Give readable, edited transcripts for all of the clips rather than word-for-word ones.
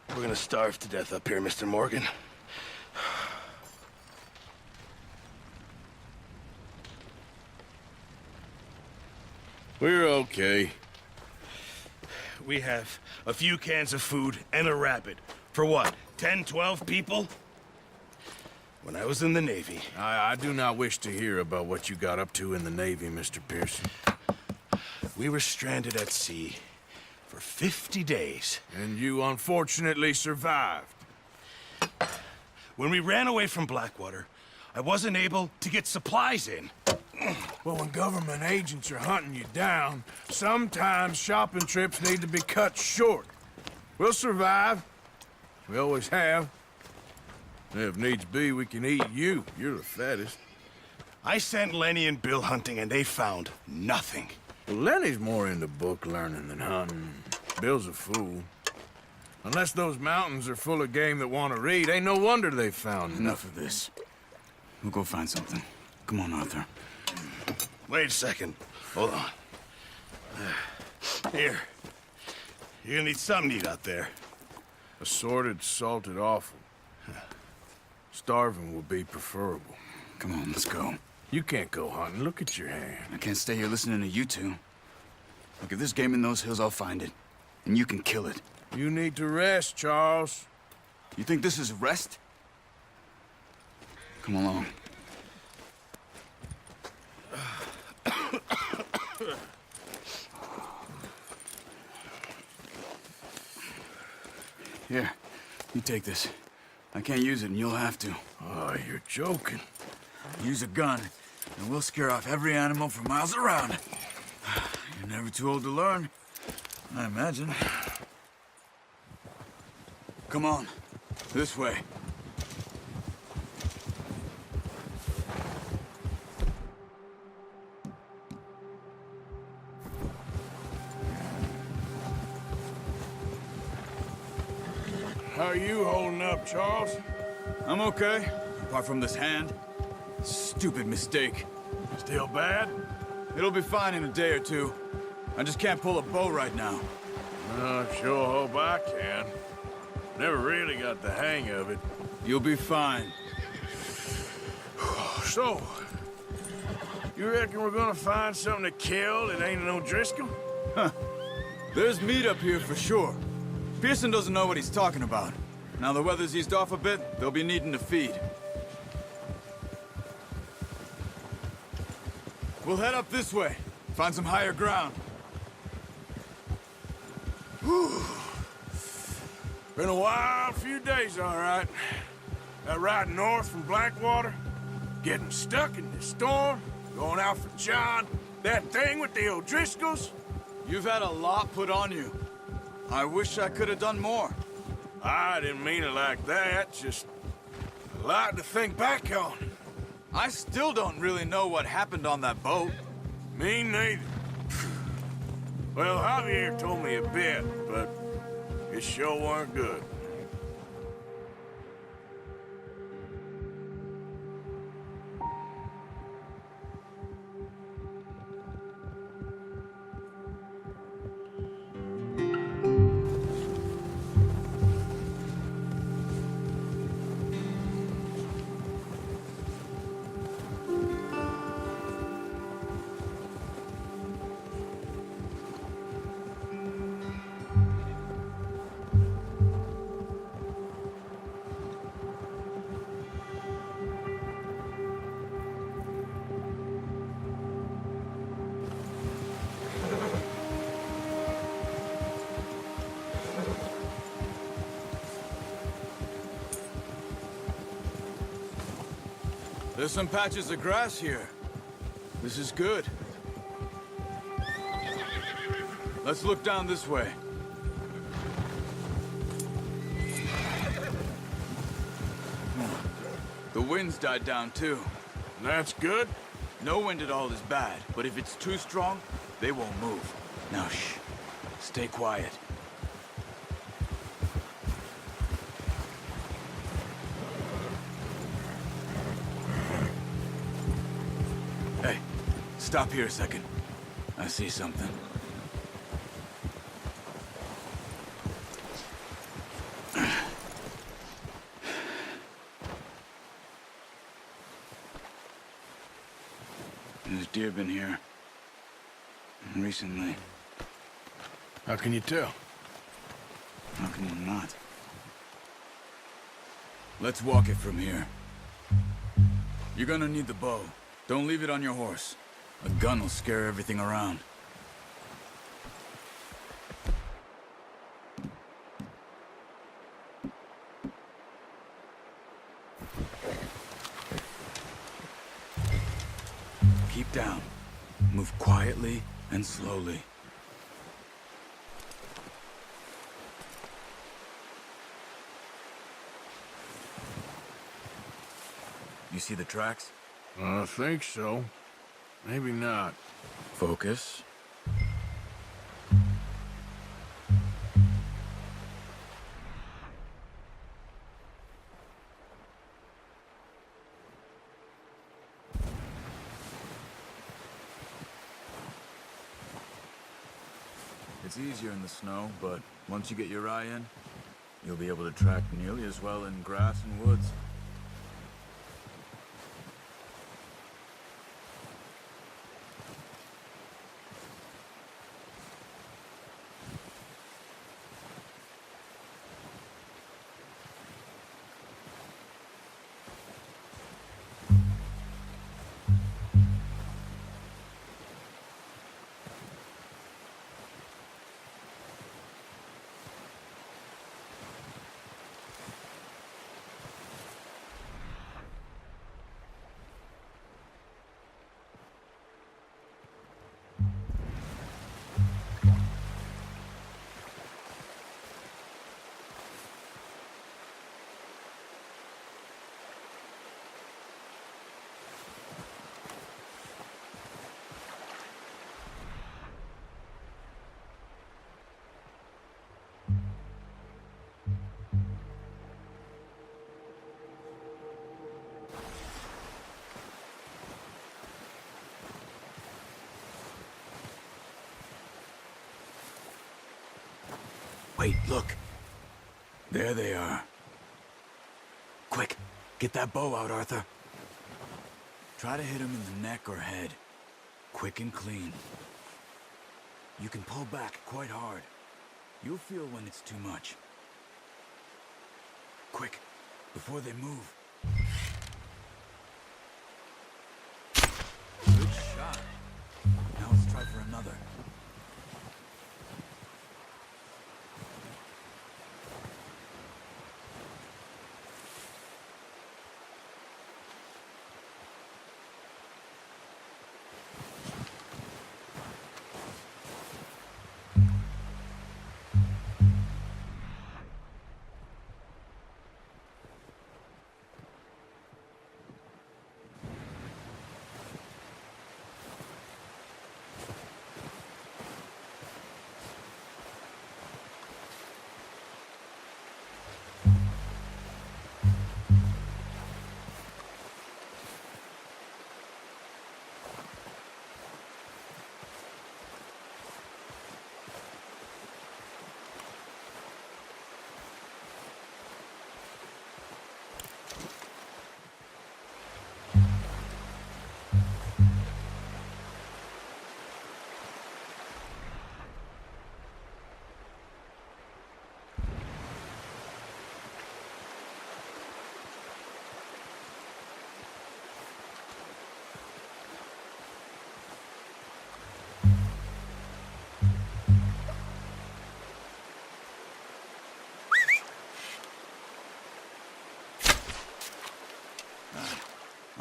We're gonna starve to death up here, Mr. Morgan. We're okay. We have a few cans of food and a rabbit. For what, 10, 12 people? When I was in the Navy... I do not wish to hear about what you got up to in the Navy, Mr. Pearson. We were stranded at sea for 50 days. And you unfortunately survived. When we ran away from Blackwater, I wasn't able to get supplies in. Well, when government agents are hunting you down, sometimes shopping trips need to be cut short. We'll survive. We always have. If needs be, we can eat you. You're the fattest. I sent Lenny and Bill hunting, and they found nothing. Well, Lenny's more into book learning than hunting. Bill's a fool. Unless those mountains are full of game that want to read, ain't no wonder they found Enough of this. We'll go find something. Come on, Arthur. Wait a second. Hold on. Here. You're gonna need something to eat out there. Assorted, salted offal. Starving would be preferable. Come on, let's go. You can't go hunting. Look at your hand. I can't stay here listening to you two. Look, if there's game in those hills, I'll find it. And you can kill it. You need to rest, Charles. You think this is rest? Come along. Here, you take this. I can't use it, and you'll have to. Oh, you're joking. Use a gun, and we'll scare off every animal for miles around. You're never too old to learn, I imagine. Come on, this way. How are you holding up, Charles? I'm okay, apart from this hand. Stupid mistake. Still bad? It'll be fine in a day or two. I just can't pull a bow right now. I sure hope I can. Never really got the hang of it. You'll be fine. So, you reckon we're gonna find something to kill that ain't no Driscoll? There's meat up here for sure. Pearson doesn't know what he's talking about. Now the weather's eased off a bit, they'll be needing to feed. We'll head up this way. Find some higher ground. Whew. Been a wild few days, all right. That ride north from Blackwater, getting stuck in the storm, going out for John, that thing with the O'Driscolls. You've had a lot put on you. I wish I could have done more. I didn't mean it like that, just a lot to think back on. I still don't really know what happened on that boat. Me neither. Well, Javier told me a bit, but it sure weren't good. There's some patches of grass here. This is good. Let's look down this way. The wind's died down too. That's good. No wind at all is bad, but if it's too strong, they won't move. Now shh. Stay quiet. Hey, stop here a second. I see something. There's deer been here. Recently. How can you tell? How can you not? Let's walk it from here. You're gonna need the bow. Don't leave it on your horse. A gun will scare everything around. Keep down. Move quietly and slowly. You see the tracks? I think so. Maybe not. Focus. It's easier in the snow, but once you get your eye in, you'll be able to track nearly as well in grass and woods. Wait, look. There they are. Quick, get that bow out, Arthur. Try to hit him in the neck or head. Quick and clean. You can pull back quite hard. You'll feel when it's too much. Quick, before they move. Good shot. Now let's try for another.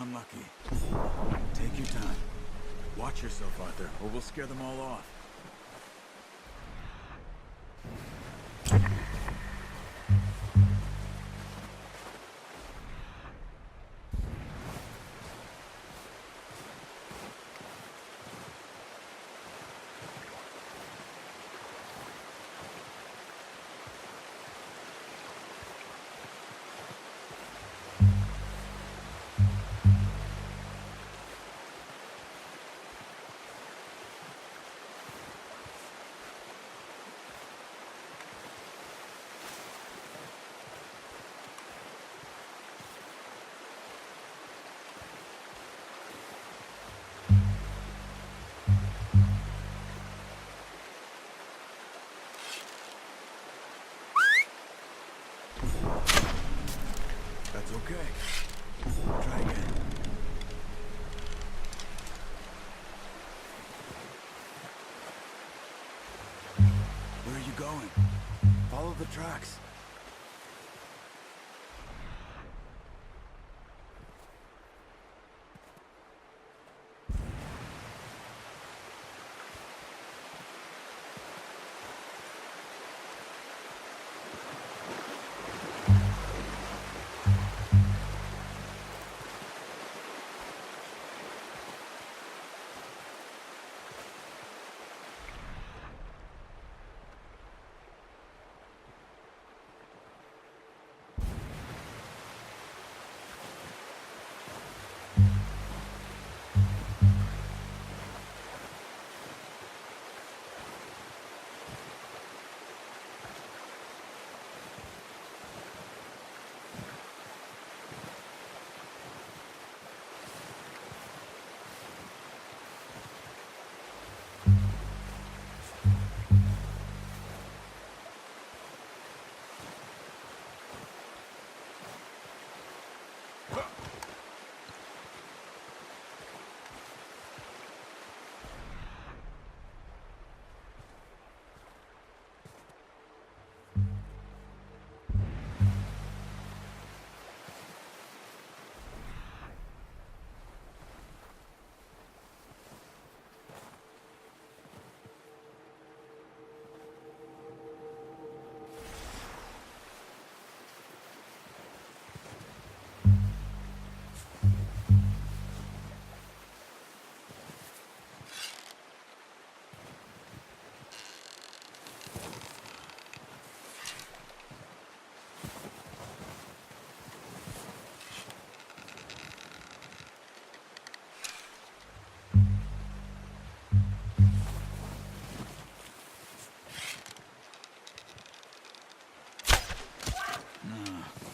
Unlucky. Take your time. Watch yourself, Arthur, or we'll scare them all off. the tracks.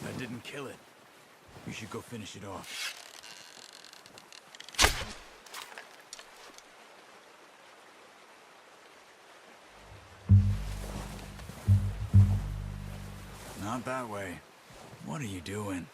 That didn't kill it. You should go finish it off. Not that way. What are you doing?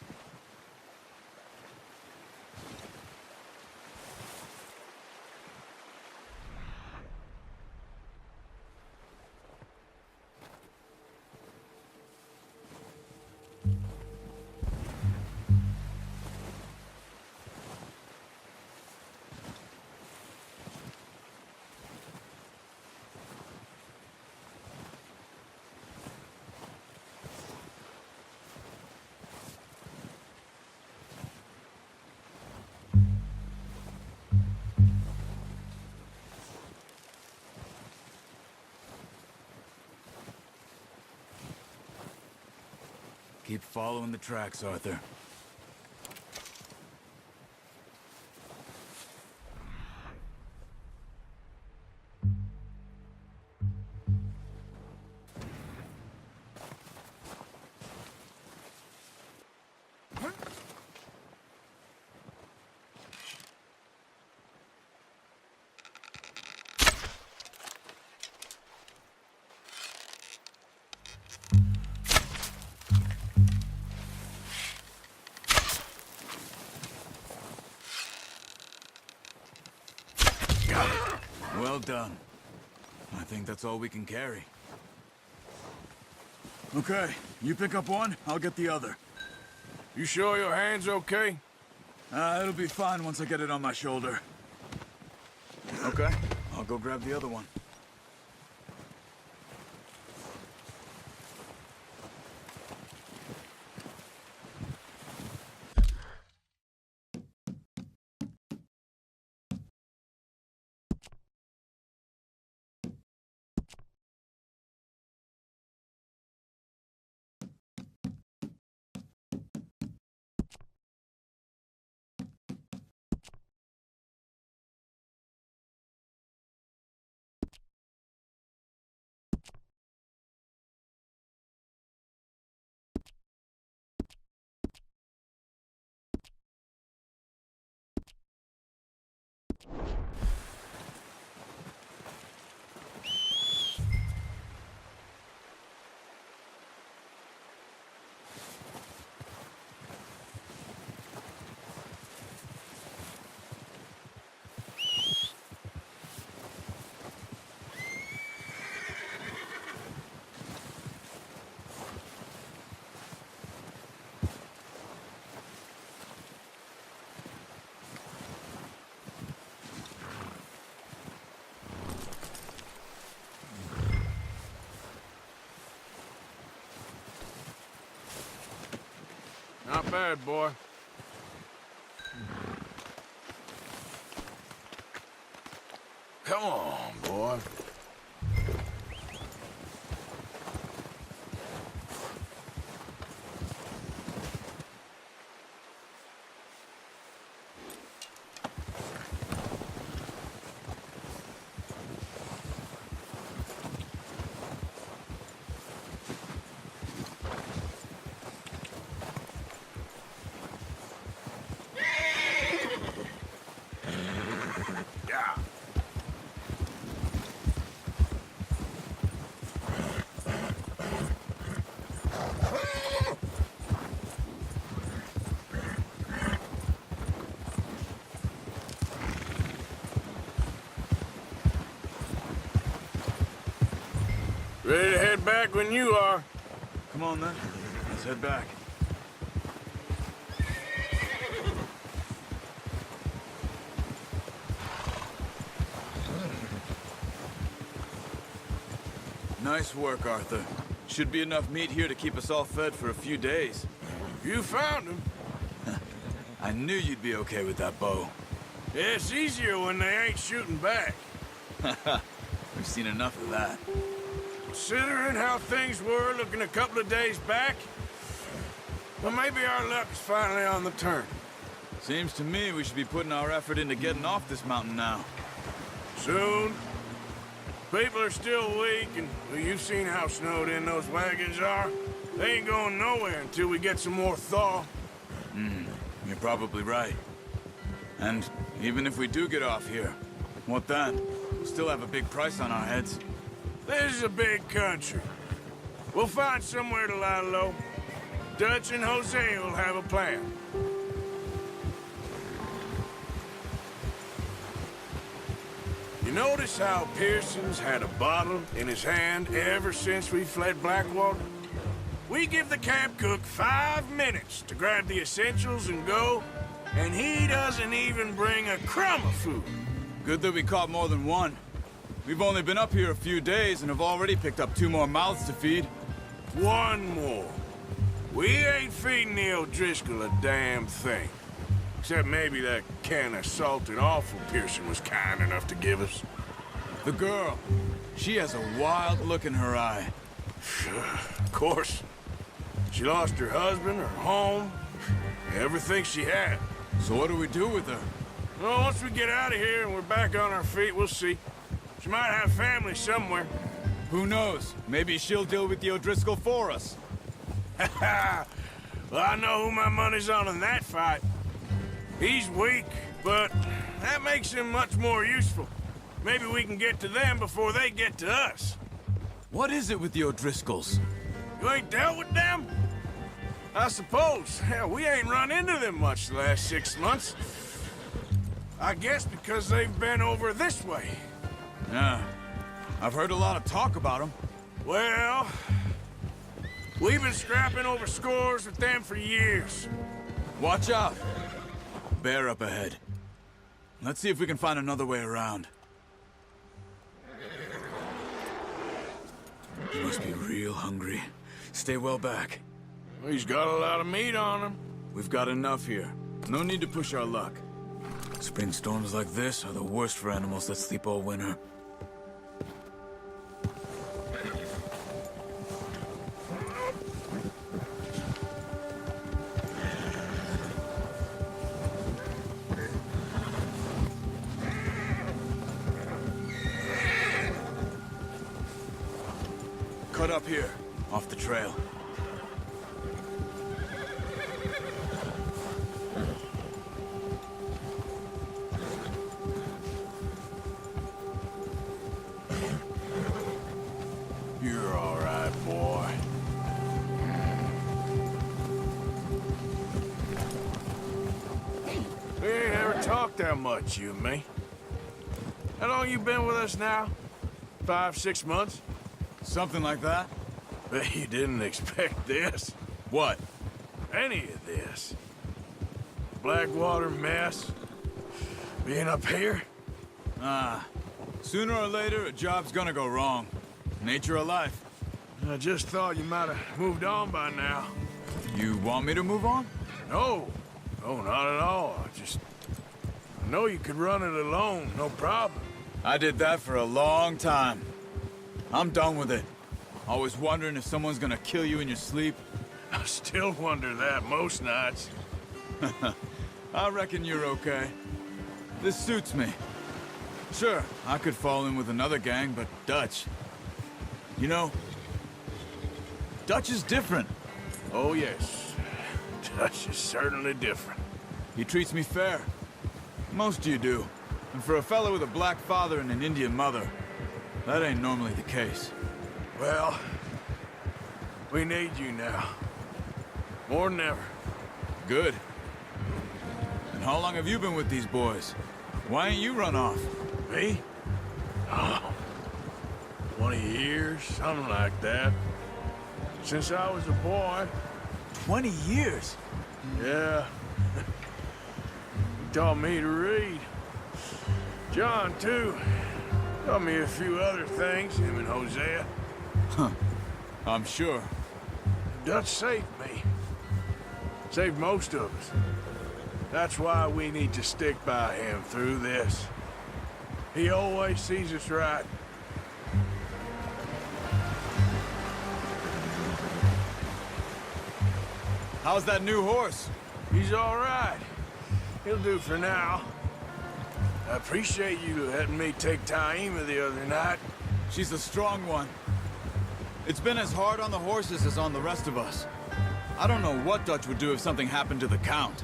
Keep following the tracks, Arthur. Well done. I think that's all we can carry. Okay, you pick up one, I'll get the other. You sure your hand's okay? It'll be fine once I get it on my shoulder. Okay, I'll go grab the other one. Not bad, boy. Come on, boy. Yeah. Ready to head back when you are. Come on, then. Let's head back. Nice work, Arthur. Should be enough meat here to keep us all fed for a few days. You found him. I knew you'd be okay with that bow. Yeah, it's easier when they ain't shooting back. We've seen enough of that. Considering how things were looking a couple of days back, well, maybe our luck's finally on the turn. Seems to me we should be putting our effort into getting off this mountain now. Soon. People are still weak, and well, you've seen how snowed in those wagons are. They ain't going nowhere until we get some more thaw. You're probably right. And even if we do get off here, what then? We'll still have a big price on our heads. This is a big country. We'll find somewhere to lie low. Dutch and Jose will have a plan. You notice how Pearson's had a bottle in his hand ever since we fled Blackwater? We give the camp cook 5 minutes to grab the essentials and go, and he doesn't even bring a crumb of food. Good that we caught more than one. We've only been up here a few days and have already picked up 2 more mouths to feed. 1 more. We ain't feeding the O'Driscoll a damn thing. Except maybe that can of salted offal Pearson was kind enough to give us. The girl. She has a wild look in her eye. Of course. She lost her husband, her home, everything she had. So what do we do with her? Well, once we get out of here and we're back on our feet, we'll see. She might have family somewhere. Who knows? Maybe she'll deal with the O'Driscoll for us. Well, I know who my money's on in that fight. He's weak, but that makes him much more useful. Maybe we can get to them before they get to us. What is it with the O'Driscolls? You ain't dealt with them? I suppose. Hell, we ain't run into them much the last 6 months. I guess because they've been over this way. Yeah. I've heard a lot of talk about them. Well, we've been scrapping over scores with them for years. Watch out. Bear up ahead. Let's see if we can find another way around. You must be real hungry. Stay well back. He's got a lot of meat on him. We've got enough here. No need to push our luck. Spring storms like this are the worst for animals that sleep all winter. Cut up here, off the trail. You're all right, boy. We ain't ever talked that much, you and me. How long you been with us now? 5, 6 months? Something like that? Bet you didn't expect this. What? Any of this. Blackwater mess. Being up here? Sooner or later, a job's gonna go wrong. Nature of life. I just thought you might have moved on by now. You want me to move on? No. No, not at all. I know you could run it alone, no problem. I did that for a long time. I'm done with it. Always wondering if someone's gonna kill you in your sleep. I still wonder that most nights. I reckon you're okay. This suits me. Sure, I could fall in with another gang, but Dutch... You know, Dutch is different. Oh, yes. Dutch is certainly different. He treats me fair. Most of you do. And for a fellow with a black father and an Indian mother, that ain't normally the case. Well, we need you now. More than ever. Good. And how long have you been with these boys? Why ain't you run off? Me? Oh, 20 years, something like that. Since I was a boy. 20 years? Yeah. He taught me to read. John, too. Taught me a few other things, him and Hosea. I'm sure. Dutch saved me. Saved most of us. That's why we need to stick by him through this. He always sees us right. How's that new horse? He's all right. He'll do for now. I appreciate you letting me take Taima the other night. She's a strong one. It's been as hard on the horses as on the rest of us. I don't know what Dutch would do if something happened to the Count.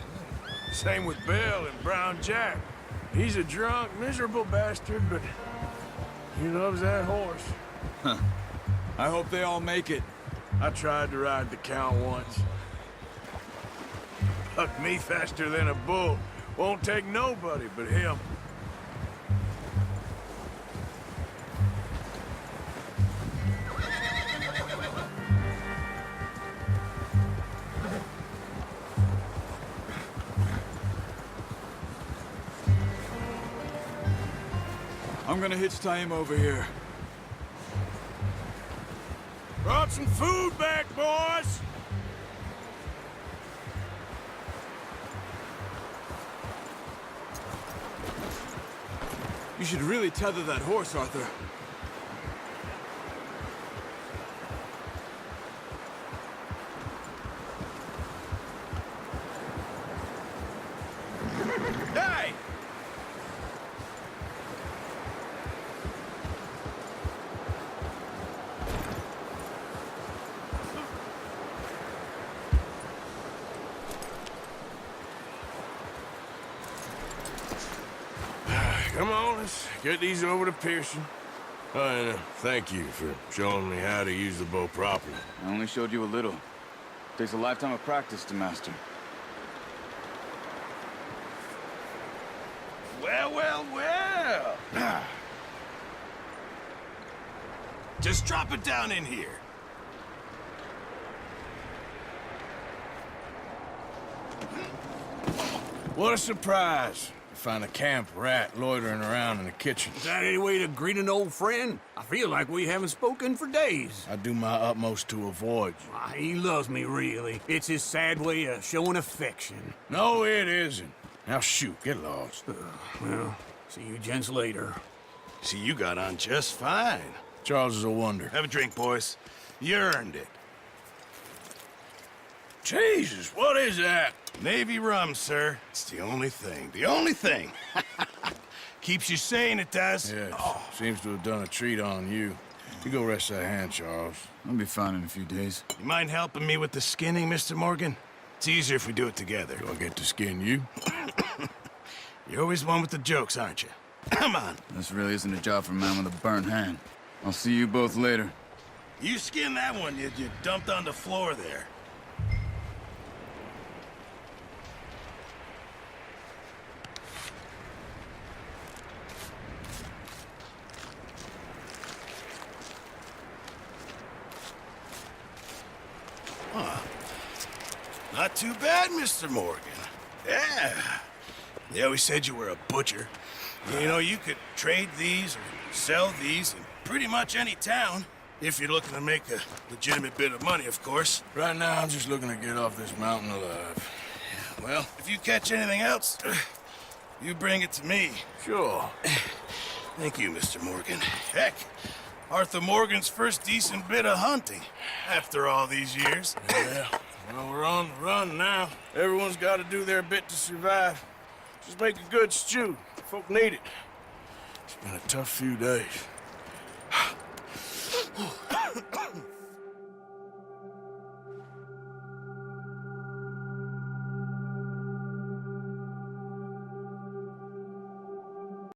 Same with Bill and Brown Jack. He's a drunk, miserable bastard, but he loves that horse. I hope they all make it. I tried to ride the Count once. Hucked me faster than a bull. Won't take nobody but him. I'm gonna hitch Taima over here. Brought some food back, boys! You should really tether that horse, Arthur. Hey! Come on, let's get these over to Pearson. And thank you for showing me how to use the bow properly. I only showed you a little. Takes a lifetime of practice to master. Well, well, well. Just drop it down in here. What a surprise. Find a camp rat loitering around in the kitchen. Is that any way to greet an old friend? I feel like we haven't spoken for days. I do my utmost to avoid you. Why, he loves me, really. It's his sad way of showing affection. No, it isn't. Now shoot, get lost. Well, see you gents later. See, you got on just fine. Charles is a wonder. Have a drink, boys. You earned it. Jesus, what is that? Navy rum, sir. It's the only thing. The only thing. Keeps you sane, it does. Yes, seems to have done a treat on you. You go rest that hand, Charles. I'll be fine in a few days. You mind helping me with the skinning, Mr. Morgan? It's easier if we do it together. Do I get to skin you? You're always one with the jokes, aren't you? Come on. This really isn't a job for a man with a burnt hand. I'll see you both later. You skin that one you dumped on the floor there. Not too bad, Mr. Morgan. Yeah. They always said you were a butcher. You know, you could trade these or sell these in pretty much any town. If you're looking to make a legitimate bit of money, of course. Right now, I'm just looking to get off this mountain alive. Well, if you catch anything else, you bring it to me. Sure. Thank you, Mr. Morgan. Heck, Arthur Morgan's first decent bit of hunting after all these years. Yeah, well, we're on the run now. Everyone's got to do their bit to survive. Just make a good stew. Folk need it. It's been a tough few days.